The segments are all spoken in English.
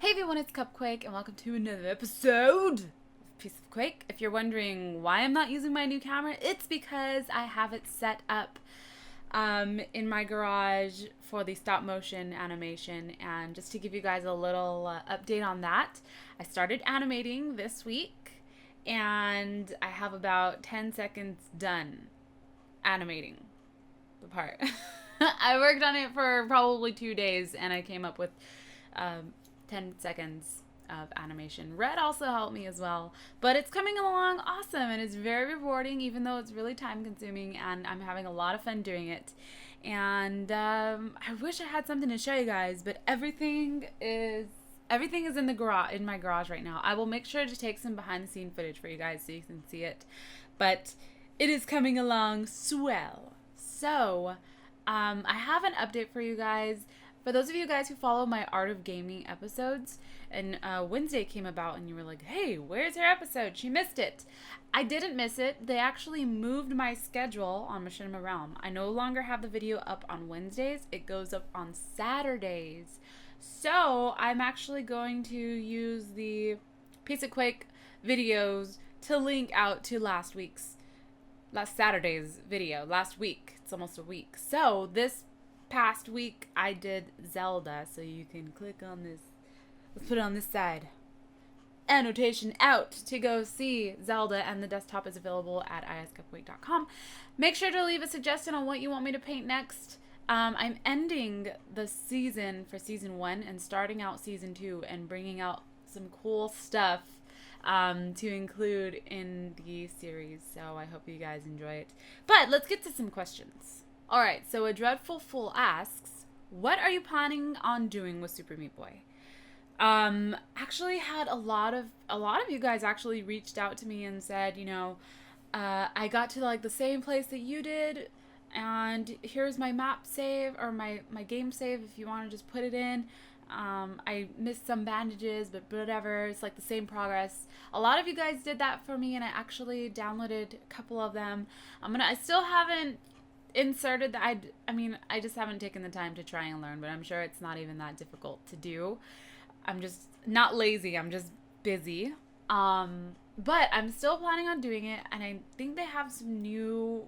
Hey everyone, it's Cupquake, and welcome to another episode of Piece of Quake. If you're wondering why I'm not using my new camera, it's because I have it set up in my garage for the stop motion animation. And just to give you guys a little update on that, I started animating this week, and I have about 10 seconds done animating the part. I worked on it for probably 2 days, and I came up with um, 10 seconds of animation. Red also helped me as well, but it's coming along awesome and it's very rewarding, even though it's really time consuming, and I'm having a lot of fun doing it. And I wish I had something to show you guys, but everything is in the garage, in my garage right now. I will make sure to take some behind the scene footage for you guys so you can see it, but it is coming along swell. So I have an update for you guys. For those of you guys who follow my Art of Gaming episodes, and Wednesday came about and you were like, hey, where's her episode? She missed it. I didn't miss it. They actually moved my schedule on Machinima Realm. I no longer have the video up on Wednesdays. It goes up on Saturdays. So I'm actually going to use the Piece of Quake videos to link out to last Saturday's video. Last week. It's almost a week. So this past week I did Zelda, so you can click on this. Let's put it on this side. Annotation out to go see Zelda, and the desktop is available at iHasCupquake.com. Make sure to leave a suggestion on what you want me to paint next. I'm ending the season for season 1 and starting out season 2 and bringing out some cool stuff to include in the series, so I hope you guys enjoy it. But let's get to some questions. Alright, so a Dreadful Fool asks, what are you planning on doing with Super Meat Boy? Actually had a lot of you guys actually reached out to me and said, I got to like the same place that you did, and here's my map save, or my game save if you want to just put it in. I missed some bandages, but whatever, it's like the same progress. A lot of you guys did that for me, and I actually downloaded a couple of them. I still haven't inserted that. I just haven't taken the time to try and learn, but I'm sure it's not even that difficult to do. I'm just not lazy, I'm just busy. But I'm still planning on doing it, and I think they have some new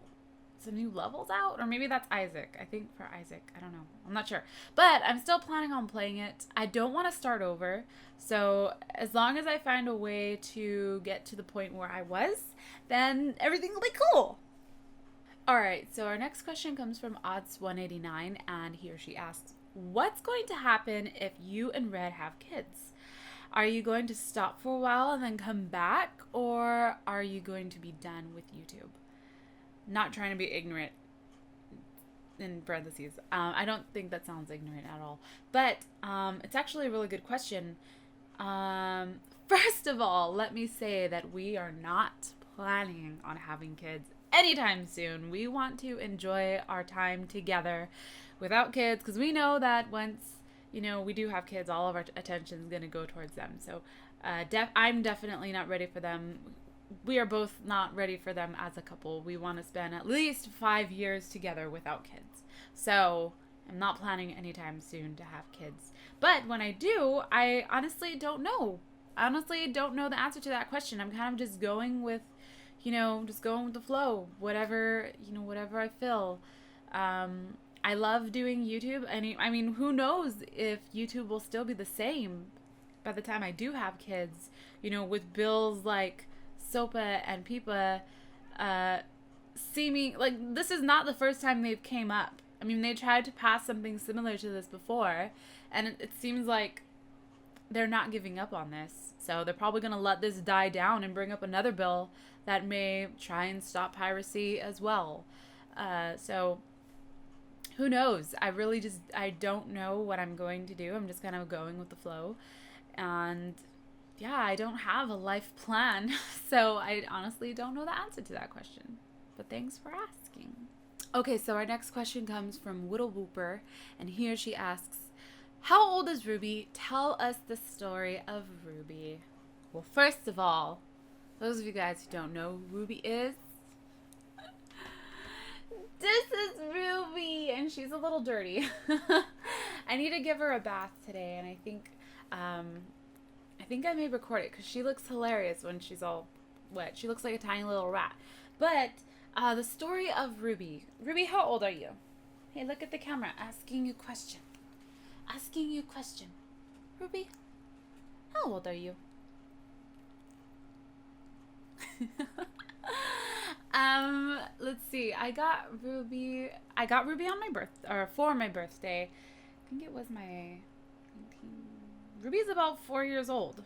levels out, or maybe that's Isaac. I think for Isaac, I don't know, I'm not sure, but I'm still planning on playing it. I don't want to start over, so as long as I find a way to get to the point where I was, then everything will be cool. Alright, so our next question comes from Odds189, and he or she asks, what's going to happen if you and Red have kids? Are you going to stop for a while and then come back, or are you going to be done with YouTube? Not trying to be ignorant, in parentheses. I don't think that sounds ignorant at all, but it's actually a really good question. First of all, let me say that we are not planning on having kids anytime soon. We want to enjoy our time together without kids, because we know that once we do have kids, all of our attention is going to go towards them. So I'm definitely not ready for them. We are both not ready for them as a couple. We want to spend at least 5 years together without kids. So I'm not planning anytime soon to have kids. But when I do, I honestly don't know. I honestly don't know the answer to that question. I'm kind of just going with the flow, whatever I feel. I love doing YouTube, and who knows if YouTube will still be the same by the time I do have kids, with bills like SOPA and PIPA seeming like this is not the first time they've came up. They tried to pass something similar to this before, and it seems like they're not giving up on this. So they're probably going to let this die down and bring up another bill that may try and stop piracy as well. So who knows? I don't know what I'm going to do. I'm just kind of going with the flow. And yeah, I don't have a life plan. So I honestly don't know the answer to that question. But thanks for asking. Okay, so our next question comes from Whittle Whooper, and he or she asks, how old is Ruby? Tell us the story of Ruby. Well, first of all, those of you guys who don't know who Ruby is, this is Ruby, and she's a little dirty. I need to give her a bath today, and I think I think I may record it because she looks hilarious when she's all wet. She looks like a tiny little rat. But the story of Ruby. Ruby, how old are you? Hey, look at the camera. Asking you a question. Asking you a question. Ruby, how old are you? Let's see. I got Ruby on my for my birthday. I think it was my 19. Ruby's about 4 years old.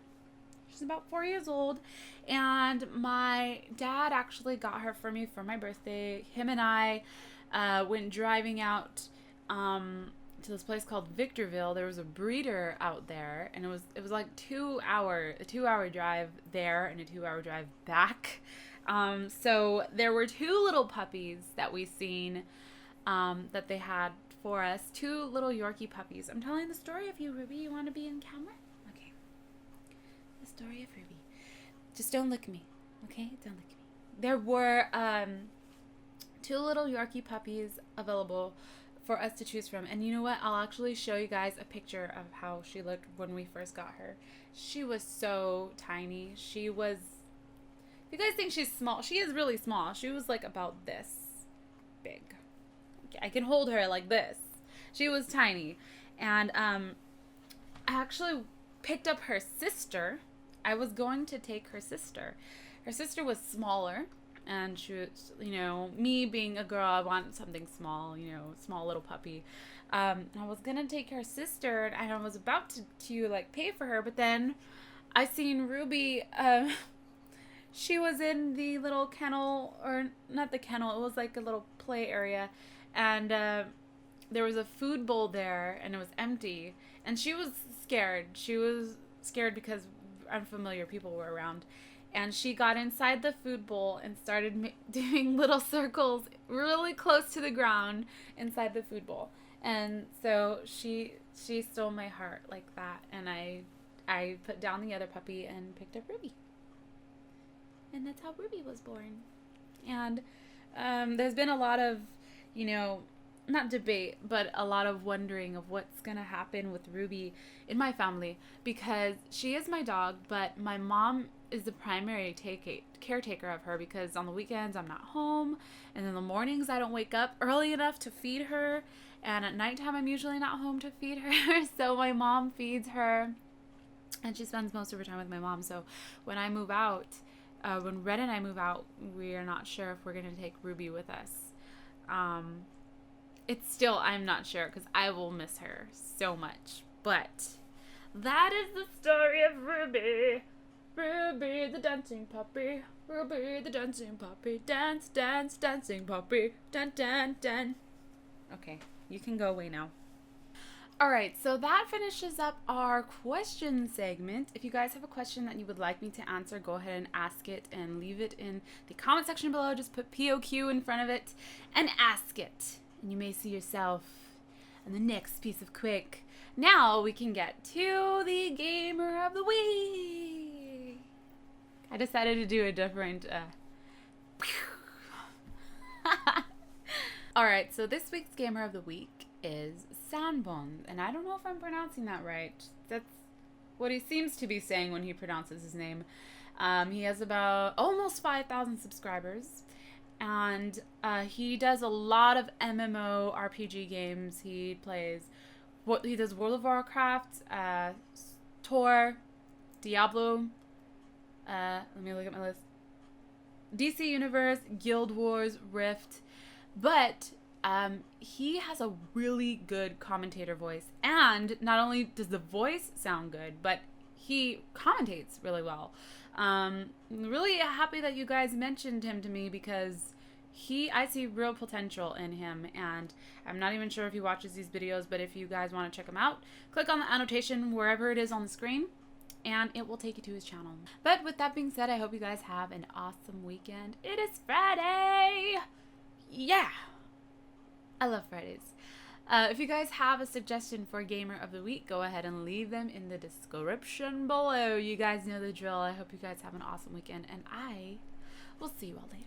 She's about 4 years old, and my dad actually got her for me for my birthday. Him and I went driving out to this place called Victorville. There was a breeder out there, and it was like a 2-hour drive there and a 2-hour drive back. So there were 2 little puppies that we seen that they had for us. 2 little Yorkie puppies. I'm telling the story of you, Ruby. You want to be in camera? Okay. The story of Ruby. Just don't look at me, okay? Don't look at me. There were 2 little Yorkie puppies available for us to choose from. And you know what? I'll actually show you guys a picture of how she looked when we first got her. She was so tiny. She was... If you guys think she's small, she is really small. She was like about this big. I can hold her like this. She was tiny. And I actually picked up her sister. I was going to take her sister. Her sister was smaller, and she was, you know, me being a girl, I want something small, you know, small little puppy. I was gonna take her sister, and I was about to like pay for her, but then I seen Ruby. She was in the little kennel, or not the kennel, it was like a little play area, and there was a food bowl there, and it was empty, and she was scared. She was scared because unfamiliar people were around, and she got inside the food bowl and started doing little circles really close to the ground inside the food bowl, and so she stole my heart like that, and I put down the other puppy and picked up Ruby. And that's how Ruby was born. And there's been a lot of, you know, not debate, but a lot of wondering of what's going to happen with Ruby in my family, because she is my dog, but my mom is the primary caretaker of her, because on the weekends I'm not home, and in the mornings I don't wake up early enough to feed her, and at nighttime I'm usually not home to feed her, so my mom feeds her, and she spends most of her time with my mom. So when I move out, when Red and I move out, we are not sure if we're going to take Ruby with us. It's still, I'm not sure, because I will miss her so much. But that is the story of Ruby. Ruby the dancing puppy. Ruby the dancing puppy. Dance, dance, dancing puppy. Dun, dun, dun. Okay, you can go away now. Alright, so that finishes up our question segment. If you guys have a question that you would like me to answer, go ahead and ask it and leave it in the comment section below. Just put POQ in front of it and ask it. And you may see yourself in the next piece of Quake. Now we can get to the Gamer of the Week. I decided to do a different... Alright, so this week's Gamer of the Week is Sandbones, and I don't know if I'm pronouncing that right. That's what he seems to be saying when he pronounces his name. He has about almost 5,000 subscribers, and he does a lot of MMO RPG games. He does World of Warcraft, Tor, Diablo. Let me look at my list. DC Universe, Guild Wars, Rift, but he has a really good commentator voice, and not only does the voice sound good, but he commentates really well. Really happy that you guys mentioned him to me, because I see real potential in him, and I'm not even sure if he watches these videos, but if you guys want to check him out, click on the annotation wherever it is on the screen, and it will take you to his channel. But with that being said, I hope you guys have an awesome weekend. It is Friday! Yeah! I love Fridays. If you guys have a suggestion for Gamer of the Week, go ahead and leave them in the description below. You guys know the drill. I hope you guys have an awesome weekend, and I will see you all later.